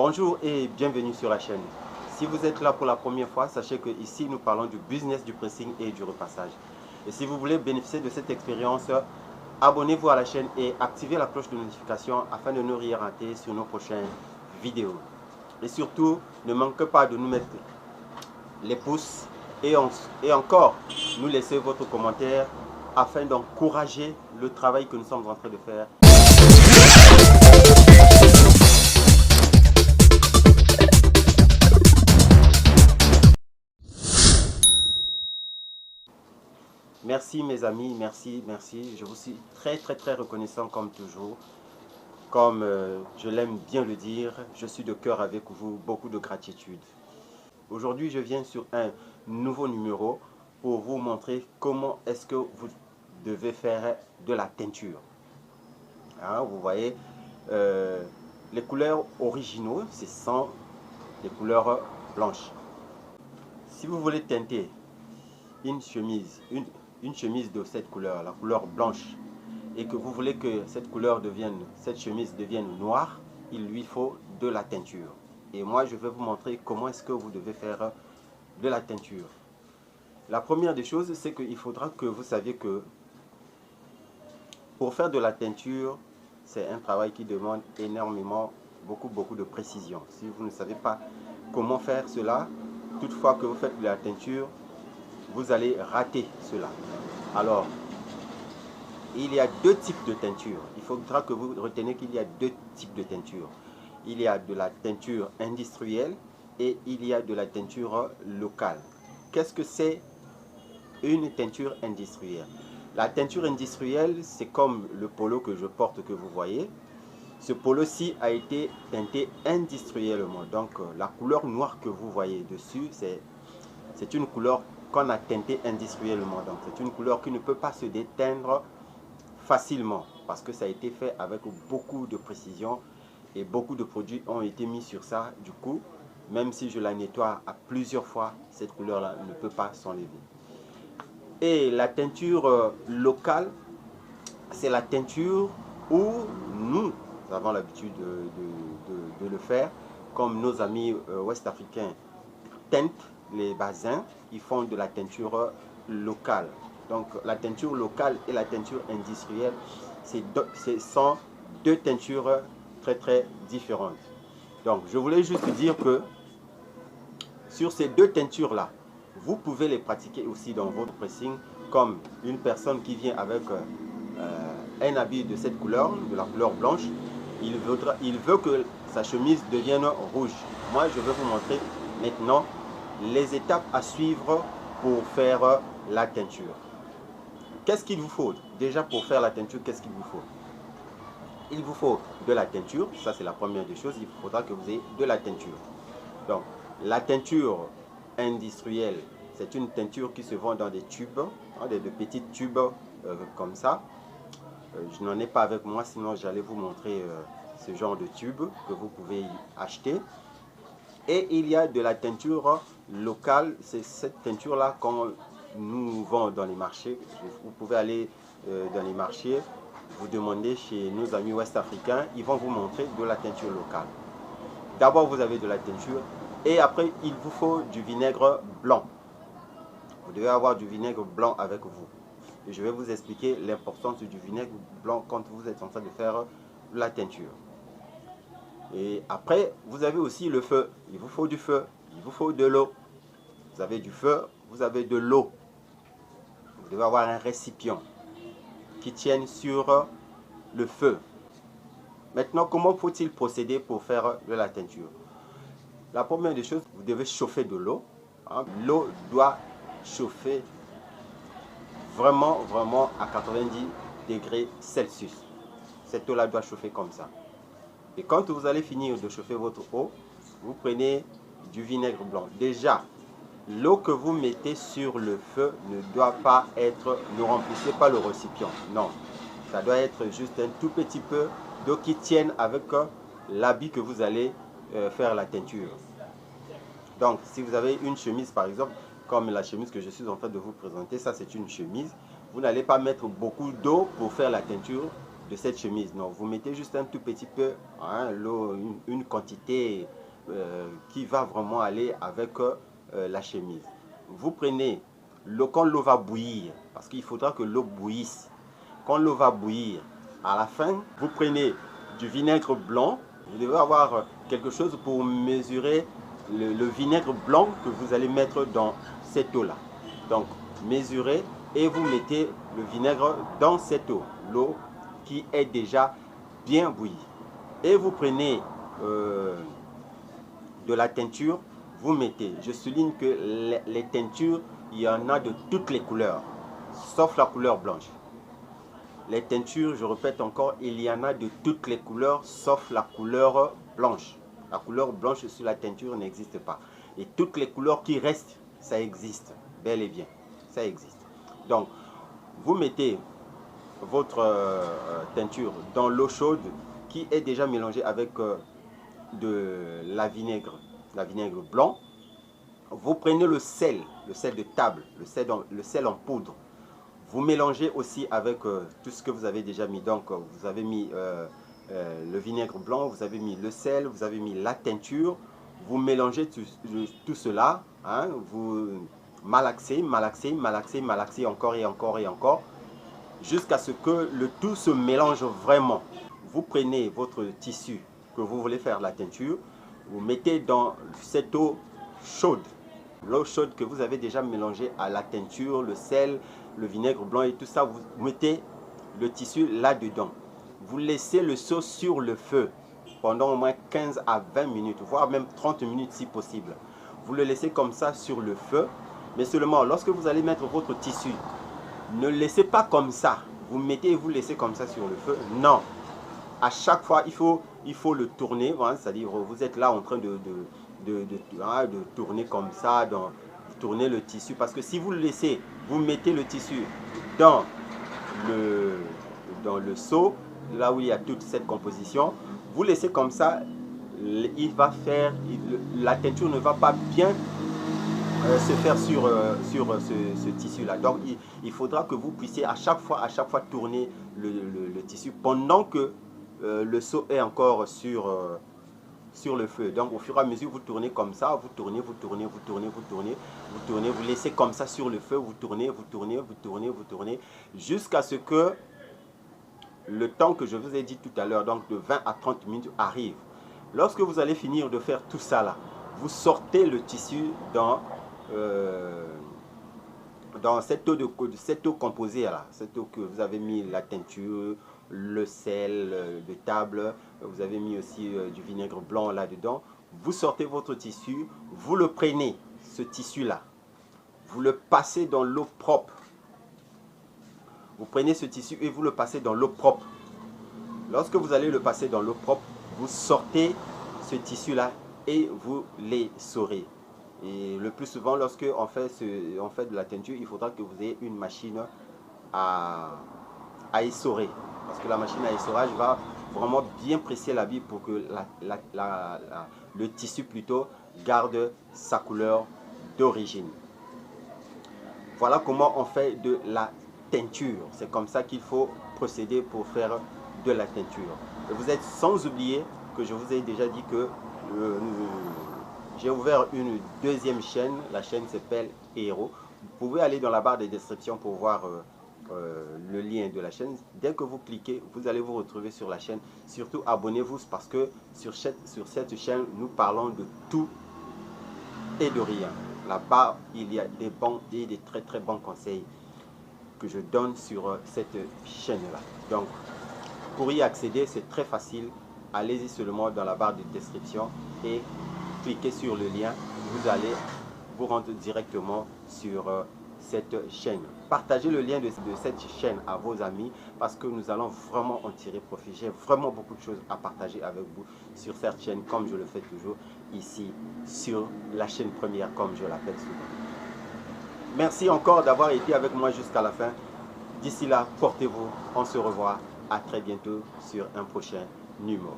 Bonjour et bienvenue sur la chaîne. Si vous êtes là pour la première fois, sachez que ici nous parlons du business du pressing et du repassage. Et si vous voulez bénéficier de cette expérience, abonnez-vous à la chaîne et activez la cloche de notification afin de ne rien rater sur nos prochaines vidéos. Et surtout, ne manquez pas de nous mettre les pouces et encore nous laisser votre commentaire afin d'encourager le travail que nous sommes en train de faire. Merci mes amis, merci. Je vous suis très reconnaissant comme toujours. Comme je l'aime bien le dire, je suis de cœur avec vous, beaucoup de gratitude. Aujourd'hui, je viens sur un nouveau numéro pour vous montrer comment est-ce que vous devez faire de la teinture. Hein, vous voyez, les couleurs originaux, ce sont les couleurs blanches. Si vous voulez teinter une chemise de cette couleur, la couleur blanche, et que vous voulez que cette chemise devienne noire, il lui faut de la teinture. Et moi, je vais vous montrer comment est-ce que vous devez faire de la teinture. La première des choses, c'est qu'il faudra que vous saviez que pour faire de la teinture, c'est un travail qui demande énormément, beaucoup de précision. Si vous ne savez pas comment faire cela, toutefois que vous faites de la teinture, vous allez rater cela. Alors, il y a deux types de teinture. Il faudra que vous reteniez qu'il y a deux types de teinture. Il y a de la teinture industrielle et il y a de la teinture locale. Qu'est-ce que c'est une teinture industrielle? La teinture industrielle, c'est comme le polo que je porte, que vous voyez. Ce polo-ci a été teinté industriellement. Donc, la couleur noire que vous voyez dessus, c'est une couleur qu'on a teintée industriellement. Donc, c'est une couleur qui ne peut pas se déteindre facilement parce que ça a été fait avec beaucoup de précision et beaucoup de produits ont été mis sur ça. Du coup, même si je la nettoie à plusieurs fois, cette couleur-là ne peut pas s'enlever. Et la teinture locale, c'est la teinture où nous avons l'habitude de le faire, comme nos amis ouest-africains teintent les basins, ils font de la teinture locale. Donc la teinture locale et la teinture industrielle, ce sont deux teintures très différentes. Donc je voulais juste dire que sur ces deux teintures-là, vous pouvez les pratiquer aussi dans votre pressing, comme une personne qui vient avec un habit de cette couleur, de la couleur blanche, il veut que sa chemise devienne rouge. Moi, je vais vous montrer maintenant les étapes à suivre pour faire la teinture. Qu'est-ce qu'il vous faut? Déjà, pour faire la teinture, qu'est-ce qu'il vous faut? Il vous faut de la teinture, ça c'est la première des choses, il faudra que vous ayez de la teinture. Donc, la teinture industrielle, c'est une teinture qui se vend dans des tubes, hein, de petits tubes comme ça. Je n'en ai pas avec moi, sinon j'allais vous montrer ce genre de tube que vous pouvez acheter. Et il y a de la teinture locale, c'est cette teinture-là qu'on nous vend dans les marchés. Vous pouvez aller dans les marchés, vous demandez chez nos amis ouest-africains, ils vont vous montrer de la teinture locale. D'abord, vous avez de la teinture et après, il vous faut du vinaigre blanc. Vous devez avoir du vinaigre blanc avec vous. Et je vais vous expliquer l'importance du vinaigre blanc quand vous êtes en train de faire la teinture. Et après, vous avez aussi le feu. Il vous faut du feu, il vous faut de l'eau. Vous avez du feu, vous avez de l'eau. Vous devez avoir un récipient qui tienne sur le feu. Maintenant, comment faut-il procéder pour faire de la teinture? La première des choses, vous devez chauffer de l'eau. Hein. L'eau doit chauffer vraiment à 90 degrés Celsius. Cette eau-là doit chauffer comme ça. Et quand vous allez finir de chauffer votre eau, vous prenez du vinaigre blanc. Déjà, l'eau que vous mettez sur le feu ne doit pas être, ne remplissez pas le récipient. Non, ça doit être juste un tout petit peu d'eau qui tienne avec l'habit que vous allez faire la teinture. Donc, si vous avez une chemise par exemple, comme la chemise que je suis en train de vous présenter, ça c'est une chemise. Vous n'allez pas mettre beaucoup d'eau pour faire la teinture de cette chemise. Non, vous mettez juste un tout petit peu, hein, l'eau, une quantité qui va vraiment aller avec la chemise. Vous prenez l'eau, quand l'eau va bouillir, parce qu'il faudra que l'eau bouillisse. Quand l'eau va bouillir, à la fin, vous prenez du vinaigre blanc. Vous devez avoir quelque chose pour mesurer le vinaigre blanc que vous allez mettre dans cette eau-là. Donc, mesurez et vous mettez le vinaigre dans cette eau, l'eau qui est déjà bien bouillie. Et vous prenez de la teinture, vous mettez. Je souligne que les teintures, il y en a de toutes les couleurs, sauf la couleur blanche. Les teintures, je répète encore, il y en a de toutes les couleurs, sauf la couleur blanche. La couleur blanche sur la teinture n'existe pas. Et toutes les couleurs qui restent, ça existe, bel et bien. Ça existe. Donc, vous mettez votre teinture dans l'eau chaude qui est déjà mélangée avec de la vinaigre blanc. Vous prenez le sel de table, le sel en poudre. Vous mélangez aussi avec tout ce que vous avez déjà mis. Donc, vous avez mis le vinaigre blanc, vous avez mis le sel, vous avez mis la teinture. Vous mélangez tout cela. Hein, vous malaxez, malaxez, malaxez, malaxez encore et encore et encore. Jusqu'à ce que le tout se mélange vraiment. Vous prenez votre tissu que vous voulez faire la teinture. Vous mettez dans cette eau chaude. L'eau chaude que vous avez déjà mélangée à la teinture, le sel, le vinaigre blanc et tout ça, vous mettez le tissu là-dedans. Vous laissez le seau sur le feu pendant au moins 15 à 20 minutes, voire même 30 minutes si possible. Vous le laissez comme ça sur le feu, mais seulement lorsque vous allez mettre votre tissu, ne le laissez pas comme ça. Vous mettez et vous laissez comme ça sur le feu. Non. À chaque fois, il faut le tourner. Voilà, c'est-à-dire, vous êtes là en train de tourner comme ça, tourner le tissu. Parce que si vous le laissez, vous mettez le tissu dans le seau, là où il y a toute cette composition, vous laissez comme ça, la teinture ne va pas bien se faire sur ce tissu-là. Donc, il faudra que vous puissiez à chaque fois tourner le tissu pendant que le seau est encore sur le feu. Donc, au fur et à mesure, vous tournez comme ça, vous tournez, vous tournez, vous tournez, vous tournez, vous tournez, vous laissez comme ça sur le feu, vous tournez, vous tournez, vous tournez, vous tournez, jusqu'à ce que le temps que je vous ai dit tout à l'heure, donc de 20 à 30 minutes, arrive. Lorsque vous allez finir de faire tout ça là, vous sortez le tissu dans cette eau composée là, cette eau que vous avez mis la teinture, le sel de table, vous avez mis aussi du vinaigre blanc là-dedans. Vous sortez votre tissu, vous le prenez, ce tissu-là, vous le passez dans l'eau propre. Vous prenez ce tissu et vous le passez dans l'eau propre. Lorsque vous allez le passer dans l'eau propre, vous sortez ce tissu-là et vous l'essorez. Et le plus souvent, lorsque on fait de la teinture, il faudra que vous ayez une machine à essorer. Parce que la machine à essorage va vraiment bien presser la bille pour que le tissu plutôt garde sa couleur d'origine. Voilà comment on fait de la teinture. C'est comme ça qu'il faut procéder pour faire de la teinture. Et vous êtes sans oublier que je vous ai déjà dit que j'ai ouvert une deuxième chaîne. La chaîne s'appelle Héros. Vous pouvez aller dans la barre de description pour voir le lien de la chaîne. Dès que vous cliquez, vous allez vous retrouver sur la chaîne. Surtout abonnez-vous parce que sur cette chaîne, nous parlons de tout et de rien. Là-bas, il y a des bons et des très très bons conseils que je donne sur cette chaîne-là. Donc, pour y accéder, c'est très facile. Allez-y seulement dans la barre de description et cliquez sur le lien. Vous allez vous rendre directement sur cette chaîne. Partagez le lien de cette chaîne à vos amis parce que nous allons vraiment en tirer profit. J'ai vraiment beaucoup de choses à partager avec vous sur cette chaîne, comme je le fais toujours ici sur la chaîne première, comme je l'appelle souvent. Merci encore d'avoir été avec moi jusqu'à la fin. D'ici là, portez-vous. On se revoit. À très bientôt sur un prochain numéro.